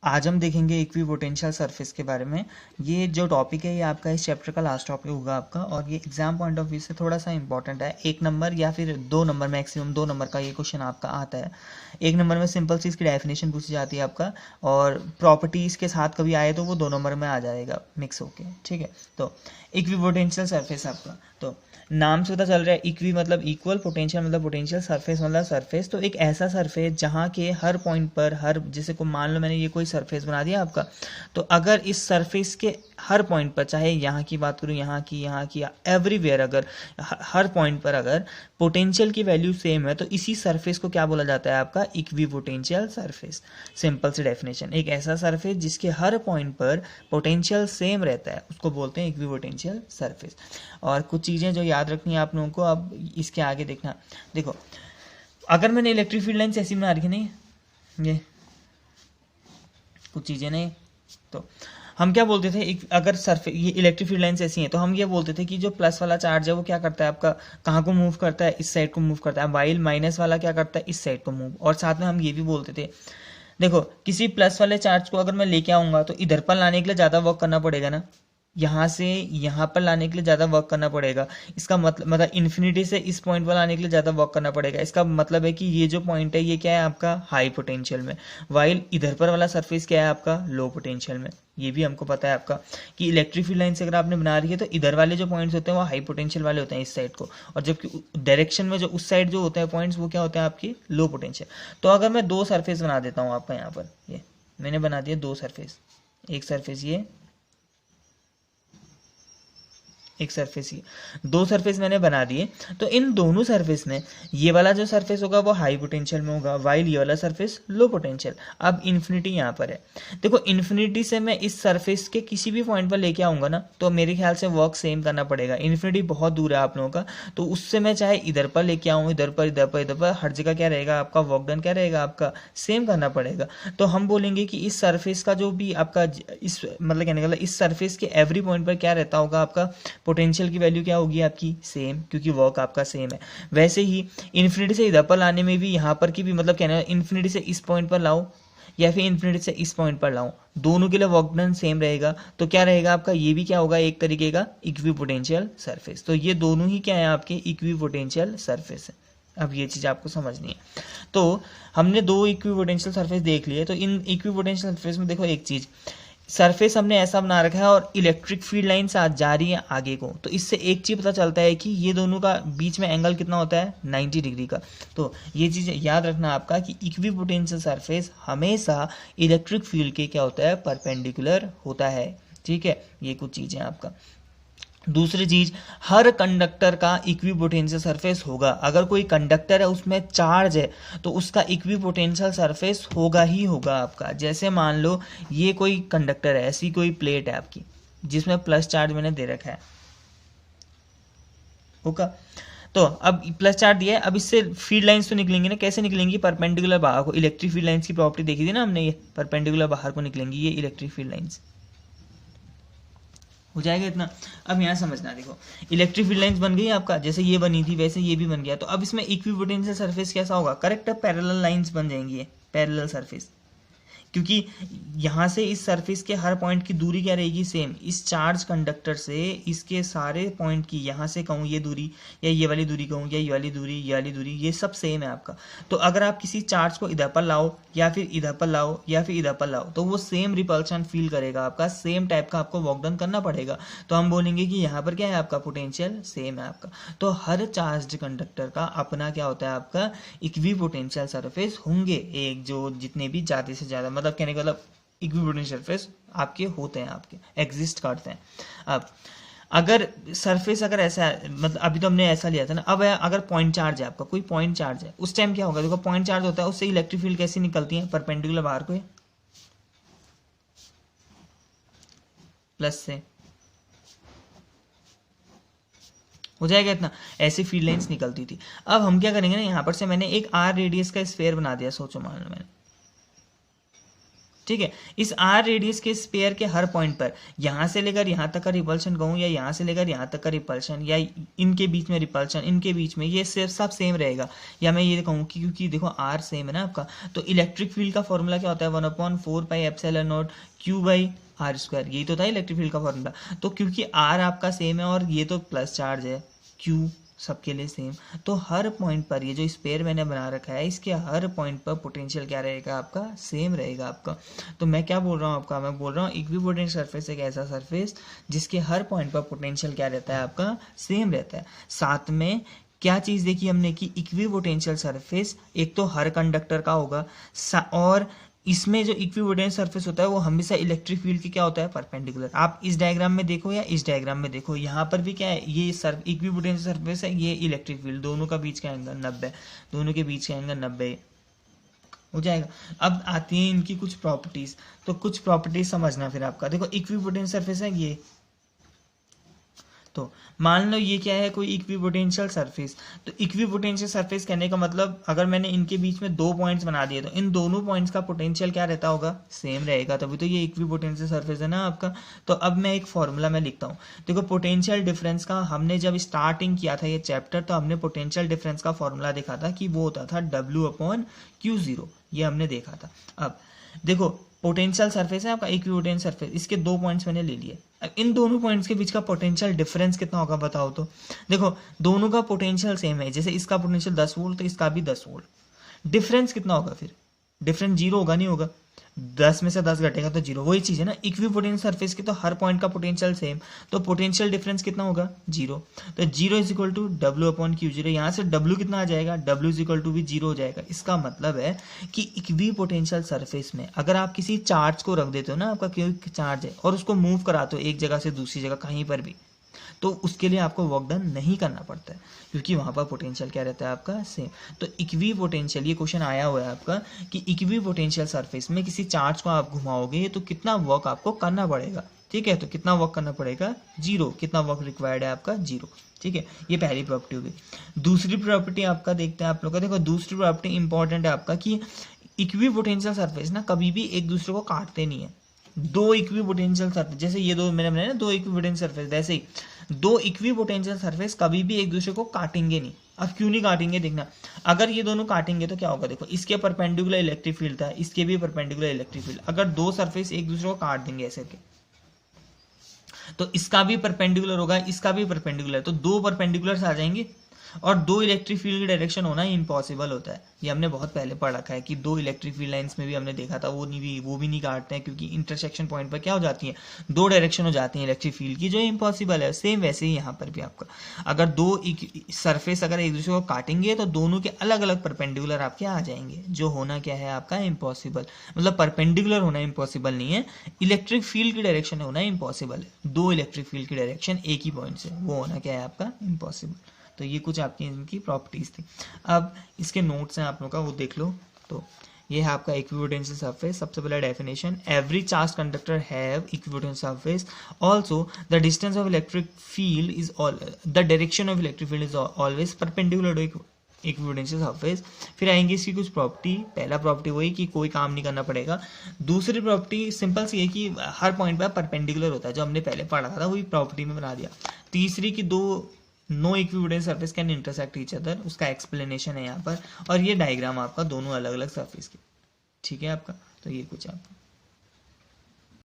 आज हम देखेंगे इक्विपोटेंशियल सरफेस के बारे में। ये जो टॉपिक है ये आपका इस चैप्टर का लास्ट टॉपिक होगा आपका, और ये एग्जाम पॉइंट ऑफ व्यू से थोड़ा सा इंपॉर्टेंट है। 1 नंबर या फिर 2 नंबर, मैक्सिमम 2 नंबर का ये क्वेश्चन आपका आता है। 1 नंबर में सिंपल सी इसकी डेफिनेशन पूछी जाती है आपका, और प्रॉपर्टीज़ के साथ कभी आए तो वो 2 नंबर में आ जाएगा मिक्स होके, ठीक है। तो इक्विपोटेंशियल सरफेस आपका, तो नाम से पता चल रहा है, इक्वी मतलब इक्वल, पोटेंशियल मतलब पोटेंशियल, सरफेस मतलब सरफेस। तो एक ऐसा सरफेस जहाँ के हर पॉइंट पर, हर जैसे को मान लो मैंने ये कोई सरफेस बना दिया आपका, तो अगर इस सरफेस के हर पॉइंट पर, चाहे यहाँ की बात करूँ, यहाँ की एवरीवेयर, अगर हर पॉइंट पर अगर पोटेंशियल की वैल्यू सेम है तो इसी सरफेस को क्या बोला जाता है आपका, इक्वी पोटेंशियल सरफेस। सिंपल सी डेफिनेशन, एक ऐसा सरफेस जिसके हर पॉइंट पर पोटेंशियल सेम रहता है उसको बोलते हैं इक्वी पोटेंशियल सरफेस। और कुछ चीज़ें जो याद रखनी है आप लोगों को, अब इसके आगे देखना। देखो, अगर मैंने इलेक्ट्रिक फील्ड लाइन्स ऐसी बना रखी, नहीं ये कुछ चीज़ें नहीं, तो हम क्या बोलते थे, अगर सरफेस ये इलेक्ट्रिक फील्ड लाइन्स ऐसी हैं तो हम ये बोलते थे कि जो प्लस वाला चार्ज है वो क्या करता है आपका, कहाँ को मूव करता है, इस साइड को मूव करता है, वाइल माइनस वाला क्या करता है, इस साइड को मूव। और साथ में हम ये भी बोलते थे, देखो किसी प्लस वाले चार्ज को अगर मैं लेके आऊँगा तो इधर पर लाने के लिए ज़्यादा वर्क करना पड़ेगा ना, यहाँ से यहाँ पर लाने के लिए ज़्यादा वर्क करना पड़ेगा। इसका मतलब इन्फिनिटी से इस पॉइंट पर लाने के लिए ज़्यादा वर्क करना पड़ेगा। इसका मतलब है कि ये जो पॉइंट है ये क्या है आपका, हाई पोटेंशियल में, वाइल इधर पर वाला सरफेस क्या है आपका, लो पोटेंशियल में। ये भी हमको पता है आपका कि इलेक्ट्रिक फील्ड लाइन से अगर आपने बना रही है तो इधर वाले जो पॉइंट्स होते हैं वो हाई पोटेंशियल वाले होते हैं इस साइड को, और जबकि डायरेक्शन में जो उस साइड जो होते हैं पॉइंट्स वो क्या होते हैं आपकी, लो पोटेंशियल। तो अगर मैं 2 सरफेस बना देता हूँ आपका, यहाँ पर ये मैंने बना दिया 2 सरफेस, एक सरफेस ये, एक सरफेस ही, 2 सरफेस मैंने बना दिए। तो इन दोनों सरफेस में ये वाला जो सरफेस होगा वो हाई पोटेंशियल में होगा, वाइल ये वाला सरफेस लो पोटेंशियल। अब इन्फिनिटी यहाँ पर है, देखो इन्फिनिटी से मैं इस सरफेस के किसी भी पॉइंट पर लेके आऊँगा ना तो मेरे ख्याल से वर्क सेम करना पड़ेगा। इन्फिनिटी बहुत दूर है आप लोगों का, तो उससे मैं चाहे इधर पर लेके आऊँ, इधर पर इधर पर इधर पर, हर जगह क्या रहेगा आपका, वर्क डन क्या रहेगा आपका, सेम करना पड़ेगा। तो हम बोलेंगे कि इस सरफेस का जो भी आपका इस मतलब कहने का इस सरफेस के एवरी पॉइंट पर क्या रहता होगा आपका, पोटेंशियल की वैल्यू क्या होगी आपकी, सेम, क्योंकि वर्क आपका सेम है। वैसे ही इन्फिनिटी से इधर पर लाने में भी, यहाँ पर की भी मतलब कहना है इन्फिनिटी से इस पॉइंट पर लाऊं या फिर इन्फिनिटी से इस पॉइंट पर लाऊं, दोनों के लिए वर्क डन सेम रहेगा। तो क्या रहेगा आपका, ये भी क्या होगा, एक तरीके का इक्वी पोटेंशियल सरफेस। तो ये दोनों ही क्या है आपके, इक्वी पोटेंशियल सरफेस है। अब ये चीज़ आपको समझनी है। तो हमने 2 इक्वी पोटेंशियल सरफेस देख लिए। तो इन इक्वी पोटेंशियल सरफेस में देखो एक चीज़, सरफेस हमने ऐसा बना रखा है और इलेक्ट्रिक फील्ड लाइन से जा रही है आगे को, तो इससे एक चीज़ पता चलता है कि ये दोनों का बीच में एंगल कितना होता है, 90 डिग्री का। तो ये चीज़ याद रखना आपका कि इक्वी पोटेंशियल सरफेस हमेशा इलेक्ट्रिक फील्ड के क्या होता है, परपेंडिकुलर होता है, ठीक है। ये कुछ चीज़ें आपका। दूसरी चीज, हर कंडक्टर का इक्वी पोटेंशियल सरफेस होगा। अगर कोई कंडक्टर है उसमें चार्ज है तो उसका इक्वी पोटेंशियल सरफेस होगा ही होगा आपका। जैसे मान लो ये कोई कंडक्टर है, ऐसी कोई प्लेट है आपकी जिसमें प्लस चार्ज मैंने दे रखा है, होगा। तो अब प्लस चार्ज दिया है, अब इससे फील्ड लाइंस तो निकलेंगी ना, कैसे निकलेंगी, परपेंडिकुलर बाहर को। इलेक्ट्रिक फील्ड लाइंस की प्रॉपर्टी देखी थी ना हमने, ये परपेंडिकुलर बाहर को निकलेंगी, ये इलेक्ट्रिक फील्ड लाइंस हो जाएगा इतना। अब यहाँ समझना, देखो इलेक्ट्रिक फील्ड लाइंस बन गई आपका, जैसे ये बनी थी वैसे ये भी बन गया। तो अब इसमें इक्विपोटेंशियल सरफेस कैसा होगा, करेक्ट है, पैरेलल लाइंस बन जाएंगी, ये पैरेलल सरफेस, क्योंकि यहाँ से इस सरफेस के हर पॉइंट की दूरी क्या रहेगी, सेम। इस चार्ज कंडक्टर से इसके सारे पॉइंट की, यहाँ से कहूँ ये दूरी, या ये वाली दूरी कहूँ, या ये वाली दूरी, ये वाली दूरी, ये सब सेम है आपका। तो अगर आप किसी चार्ज को इधर पर लाओ या फिर इधर पर लाओ या फिर इधर पर लाओ तो वो सेम रिपल्शन फील करेगा आपका, सेम टाइप का आपको वर्क डन करना पड़ेगा। तो हम बोलेंगे कि यहाँ पर क्या है आपका, पोटेंशियल सेम है आपका। तो हर चार्ज कंडक्टर का अपना क्या होता है आपका, इक्वी पोटेंशियल सरफेस होंगे, एक जो जितने भी ज़्यादा से ज़्यादा, मतलब कहने का मतलब इक्वी पोटेंशियल सरफेस आपके होते हैं, आपके एग्जिस्ट करते हैं। अब अगर सरफेस अगर ऐसा है, मतलब अभी तो हमने ऐसा लिया था ना, अब अगर पॉइंट चार्ज है आपका, कोई पॉइंट चार्ज है, उस टाइम क्या होगा, देखो पॉइंट चार्ज होता है उससे इलेक्ट्रिक फील्ड कैसी निकलती है, परपेंडिकुलर बाहर को प्लस से हो जाएगा इतना, ऐसी फील्ड लाइंस निकलती थी। अब हम क्या करेंगे ना, यहाँ पर से मैंने एक आर रेडियस का स्फीयर बना दिया, सोचो मान लो मैंने ठीक है। इस आर रेडियस के स्पेयर के हर पॉइंट पर यहाँ से लेकर यहाँ तक का रिपल्शन कहूँ या यहाँ से लेकर यहाँ तक का रिपल्शन या इनके बीच में रिपल्शन, इनके बीच में, ये सब सेम रहेगा। या मैं ये कहूँ कि क्योंकि देखो आर सेम है ना आपका, तो इलेक्ट्रिक फील्ड का फॉर्मूला क्या होता है 1/4πε0 Q/r²। यही तो था इलेक्ट्रिक फील्ड का फॉर्मूला। तो क्योंकि आर आपका सेम है और ये तो प्लस चार्ज है, क्यू सबके लिए सेम, तो हर पॉइंट पर ये जो स्पेयर मैंने बना रखा है इसके हर पॉइंट पर पोटेंशियल क्या रहेगा आपका, सेम रहेगा आपका। तो मैं क्या बोल रहा हूँ आपका, मैं बोल रहा हूँ इक्विपोटेंट सरफेस एक ऐसा सरफेस जिसके हर पॉइंट पर पोटेंशियल क्या रहता है आपका, सेम रहता है। साथ में क्या चीज़ देखी हमने कि इक्विपोटेंशियल सरफेस एक तो हर कंडक्टर का होगा और इसमें जो इक्विपोटेंट सरफेस होता है वो हमेशा इलेक्ट्रिक फील्ड की क्या होता है, परपेंडिकुलर। आप इस डायग्राम में देखो या इस डायग्राम में देखो, यहाँ पर भी क्या है, ये इक्विपोटेंट सरफेस है, ये इलेक्ट्रिक फील्ड, दोनों का बीच का एंगल 90, दोनों के बीच का एंगल 90 हो जाएगा। अब आती है इनकी कुछ प्रॉपर्टीज, तो कुछ प्रॉपर्टीज समझना फिर आपका। देखो इक्विपोटेंट सरफेस है ये, तो मान लो ये क्या है, कोई इक्विपोटेंशियल सरफेस। तो इक्विपोटेंशियल सरफेस कहने का मतलब अगर मैंने इनके बीच में 2 पॉइंट्स बना दिए तो इन दोनों पॉइंट्स का पोटेंशियल क्या रहता होगा, सेम रहेगा, तभी तो ये इक्विपोटेंशियल सरफेस है ना आपका। तो अब मैं एक फॉर्मूला में लिखता हूँ। देखो पोटेंशियल डिफरेंस का हमने जब स्टार्टिंग किया था ये चैप्टर, तो हमने पोटेंशियल डिफरेंस का फॉर्मूला देखा था कि वो होता था W/Q0, ये हमने देखा था। अब देखो पोटेंशियल सरफेस है आपका इक्विपोटेंट सरफेस, इसके 2 पॉइंट्स मैंने ले लिए। अब इन दोनों पॉइंट्स के बीच का पोटेंशियल डिफरेंस कितना होगा बताओ तो। देखो दोनों का पोटेंशियल सेम है, जैसे इसका पोटेंशियल 10 वोल्ट तो इसका भी 10 वोल्ट। डिफरेंस कितना होगा फिर, डिफरेंस 0 होगा, नहीं होगा, 10 में से 10 घटेगा तो 0। वही चीज़ है ना, इक्विपोटेंट सरफेस की तो हर पॉइंट का पोटेंशियल सेम, तो पोटेंशियल डिफरेंस कितना होगा, 0। तो 0 = W/Q0। यहाँ से W कितना आ जाएगा, W = भी 0 हो जाएगा। इसका मतलब है कि इक्विपोटेंशियल सरफेस में अगर आप किसी चार्ज को रख देते हो ना, आपका कोई चार्ज है और उसको मूव कराते हो एक जगह से दूसरी जगह कहीं पर भी, तो उसके लिए आपको वर्क डन नहीं करना पड़ता है, क्योंकि वहां पर पोटेंशियल क्या रहता है आपका, सेम। तो इक्विपोटेंशियल, ये क्वेश्चन आया हुआ है आपका कि इक्विपोटेंशियल सरफेस में किसी चार्ज को आप घुमाओगे तो कितना वर्क आपको करना पड़ेगा, ठीक है। तो कितना वर्क करना पड़ेगा, 0। कितना वर्क रिक्वायर्ड है आपका, 0, ठीक है। ये पहली प्रॉपर्टी होगी। दूसरी प्रॉपर्टी आपका देखते हैं आप लोग का। देखो दूसरी प्रॉपर्टी इंपॉर्टेंट है आपका कि इक्विपोटेंशियल सरफेस ना कभी भी एक दूसरे को काटते नहीं है। 2 इक्विपोटेंशियल सरफेस, जैसे ये 2 मैंने बनाया ना 2 इक्विपोटेंशियल सरफेस, वैसे ही 2 इक्विपोटेंशियल सरफेस कभी भी एक दूसरे को काटेंगे नहीं। अब क्यों नहीं काटेंगे, देखना, अगर ये दोनों काटेंगे तो क्या होगा, देखो इसके परपेंडिकुलर इलेक्ट्रिक फील्ड था, इसके भी परपेंडिकुलर इलेक्ट्रिक फील्ड। अगर 2 सरफेस एक दूसरे को काट देंगे ऐसे के, तो इसका भी परपेंडिकुलर होगा, इसका भी परपेंडिकुलर, तो 2 परपेंडिकुलर्स आ जाएंगे और 2 इलेक्ट्रिक फील्ड की डायरेक्शन होना इम्पॉसिबल होता है। ये हमने बहुत पहले पढ़ रखा है कि 2 इलेक्ट्रिक फील्ड लाइंस में भी हमने देखा था, वो भी नहीं काटते हैं, क्योंकि इंटरसेक्शन पॉइंट पर क्या हो जाती है, 2 डायरेक्शन हो जाती है इलेक्ट्रिक फील्ड की, जो इम्पॉसिबल है। सेम वैसे ही यहाँ पर भी आपका, अगर 2 सरफेस अगर एक दूसरे को काटेंगे तो दोनों के अलग अलग परपेंडिकुलर आपके आ जाएंगे, जो होना क्या है आपका, इम्पॉसिबल। मतलब परपेंडिकुलर होना इम्पॉसिबल नहीं है, इलेक्ट्रिक फील्ड की डायरेक्शन होना इम्पॉसिबल है। 2 इलेक्ट्रिक फील्ड की डायरेक्शन एक ही पॉइंट से, वो होना क्या है आपका, इम्पॉसिबल। तो ये कुछ आपकी इनकी प्रॉपर्टीज थी। अब इसके नोट्स हैं आप लोगों का, वो देख लो। तो ये है आपका इक्विपोटेंशियल सरफेस। सबसे पहला definition, every charge conductor have equipotential surface, also the distance of electric field is the direction of electric field is always perpendicular to equipotential surface. फिर आएंगे इसकी कुछ प्रॉपर्टी। पहला प्रॉपर्टी वही कि कोई काम नहीं करना पड़ेगा। दूसरी प्रॉपर्टी सिंपल सी है कि हर पॉइंट पर परपेंडिकुलर होता है, जो हमने पहले पढ़ा था वही प्रॉपर्टी में बना दिया। तीसरी की no equipotent surface can intersect each other, उसका एक्सप्लेनेशन है यहाँ पर। और ये डायग्राम आपका दोनों अलग अलग सरफेस के, ठीक है आपका। तो ये कुछ आपका